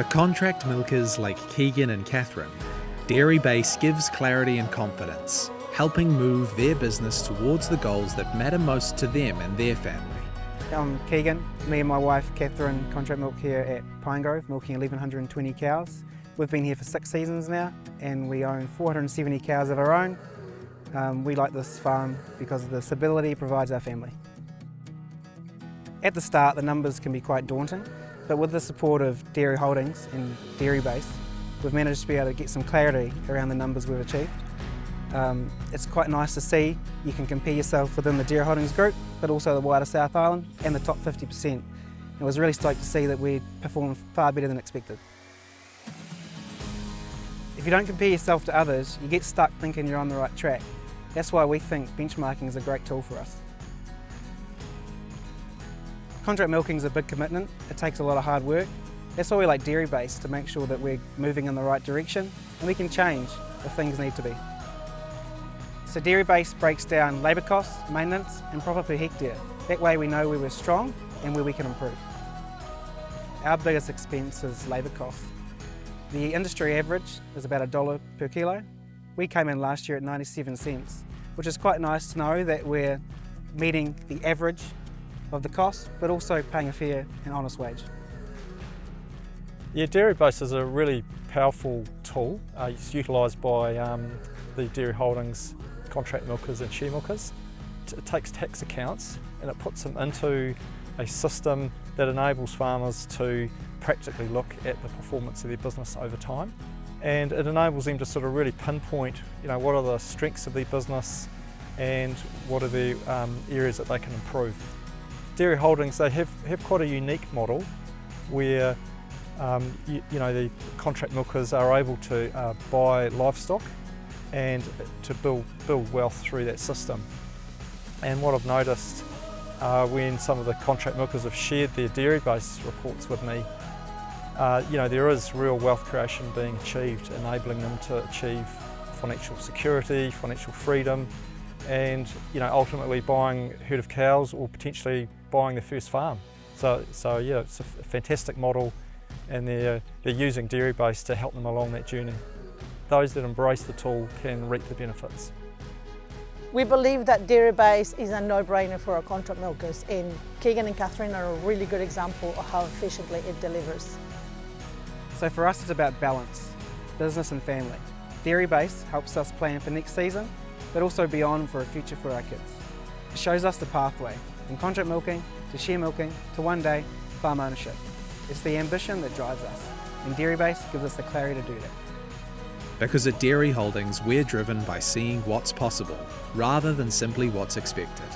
For contract milkers like Keegan and Catherine, Dairy Base gives clarity and confidence, helping move their business towards the goals that matter most to them and their family. I'm Keegan. Me and my wife Catherine contract milk here at Pinegrove, milking 1,120 cows. We've been here for 6 seasons now and we own 470 cows of our own. We like this farm because of the stability it provides our family. At the start the numbers can be quite daunting, but with the support of Dairy Holdings and Dairy Base, we've managed to be able to get some clarity around the numbers we've achieved. It's quite nice to see you can compare yourself within the Dairy Holdings group, but also the wider South Island and the top 50%. It was really stoked to see that we performed far better than expected. If you don't compare yourself to others, you get stuck thinking you're on the right track. That's why we think benchmarking is a great tool for us. Contract milking is a big commitment. It takes a lot of hard work. That's why we like Dairy Base, to make sure that we're moving in the right direction and we can change if things need to be. So Dairy Base breaks down labour costs, maintenance and profit per hectare. That way we know where we're strong and where we can improve. Our biggest expense is labour costs. The industry average is about $1 per kilo. We came in last year at 97 cents, which is quite nice to know that we're meeting the average of the cost, but also paying a fair and honest wage. Yeah, Dairy Base is a really powerful tool. It's utilised by the Dairy Holdings contract milkers and share milkers. It takes tax accounts and it puts them into a system that enables farmers to practically look at the performance of their business over time. And it enables them to sort of really pinpoint, what are the strengths of their business and what are the areas that they can improve. Dairy Holdings, they have quite a unique model where the contract milkers are able to buy livestock and to build wealth through that system. And what I've noticed when some of the contract milkers have shared their Dairy Base reports with me, there is real wealth creation being achieved, enabling them to achieve financial security, financial freedom, and ultimately buying a herd of cows or potentially buying their first farm. So yeah, it's a fantastic model, and they're using Dairy Base to help them along that journey. Those that embrace the tool can reap the benefits. We believe that Dairy Base is a no-brainer for our contract milkers, and Keegan and Catherine are a really good example of how efficiently it delivers. So for us it's about balance, business and family. Dairy Base helps us plan for next season, but also beyond for a future for our kids. It shows us the pathway, from contract milking to share milking to one day farm ownership. It's the ambition that drives us, and Dairy Base gives us the clarity to do that. Because at Dairy Holdings, we're driven by seeing what's possible, rather than simply what's expected.